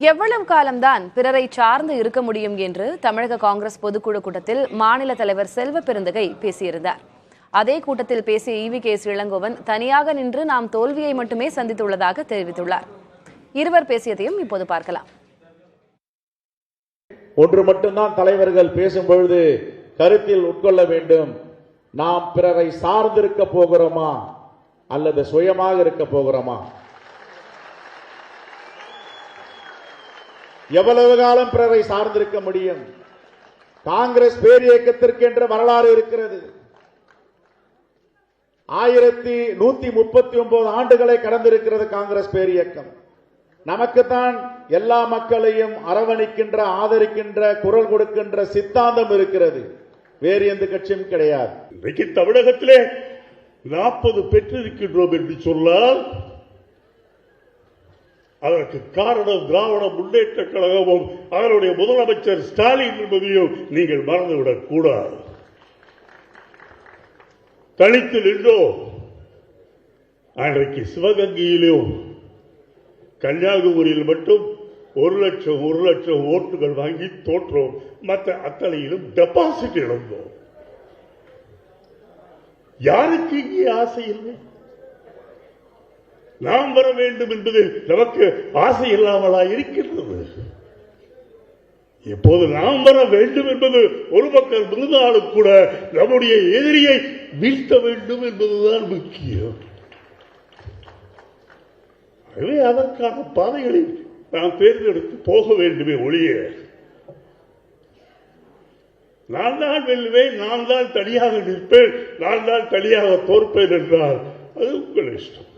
எவ்வளவு காலம்தான் பிறரை சார்ந்து இருக்க முடியும் என்று தமிழக காங்கிரஸ் பொதுக்குழு கூட்டத்தில் மாநில தலைவர் செல்வ பெருந்தகை பேசியிருந்தார். அதே கூட்டத்தில் பேசிய ஈவி.கே.எஸ். இளங்கோவன் தனியாக நின்று நாம் தோல்வியை மட்டுமே சந்தித்துள்ளதாக தெரிவித்துள்ளார். இருவர் பேசியதையும் இப்போது பார்க்கலாம். ஒன்று மட்டும்தான் தலைவர்கள் பேசும்பொழுது கருத்தில் உட்கொள்ள வேண்டும். நாம் பிறரை சார்ந்திருக்க போகிறோமா அல்லது சுயமாக இருக்க போகிறோமா? எவ்வளவு காலம் பிறரை சார்ந்திருக்க முடியும்? காங்கிரஸ் பேரியக்கத்திற்கு என்ற வரலாறு இருக்கிறது. 1139 ஆண்டுகளை கடந்திருக்கிறது காங்கிரஸ் பேரியக்கம். நமக்குத்தான் எல்லா மக்களையும் அரவணைக்கின்ற, ஆதரிக்கின்ற, குரல் கொடுக்கின்ற சித்தாந்தம் இருக்கிறது. வேறு எந்த கட்சியும் கிடையாது. இன்றைக்கு தமிழகத்திலே 40 பெற்றிருக்கின்றோம் என்று சொன்னால் அதற்கு காரணம் திராவிட முன்னேற்ற கழகமும் அதனுடைய முதலமைச்சர் ஸ்டாலின் என்பதையும் நீங்கள் மறந்துவிடக் கூடாது. தனித்து நின்றோம். அன்றைக்கு சிவகங்கையிலும் கன்னியாகுமரியில் மட்டும் 1 லட்சம் ஓட்டுகள் வாங்கி தோற்றோம். மற்ற அத்தனையிலும் டெபாசிட் இழந்தோம். யாருக்கு இங்கே ஆசை இல்லை? நாம் வர வேண்டும் என்பது நமக்கு ஆசை இல்லாமலா இருக்கின்றது? இப்போது நாம் வர வேண்டும் என்பது ஒரு பக்கம் இருந்தாலும் கூட நம்முடைய எதிரியை வீழ்த்த வேண்டும் என்பதுதான் முக்கியம். ஆகவே அதற்கான பாதைகளில் நாம் தேர்ந்தெடுத்து போக வேண்டுமே ஒழிய நான் தான் வெல்லுவேன், நான் தான் தனியாக நிற்பேன், நான் தான் தனியாக தோற்பேன் என்றால் அது உங்கள் இஷ்டம்.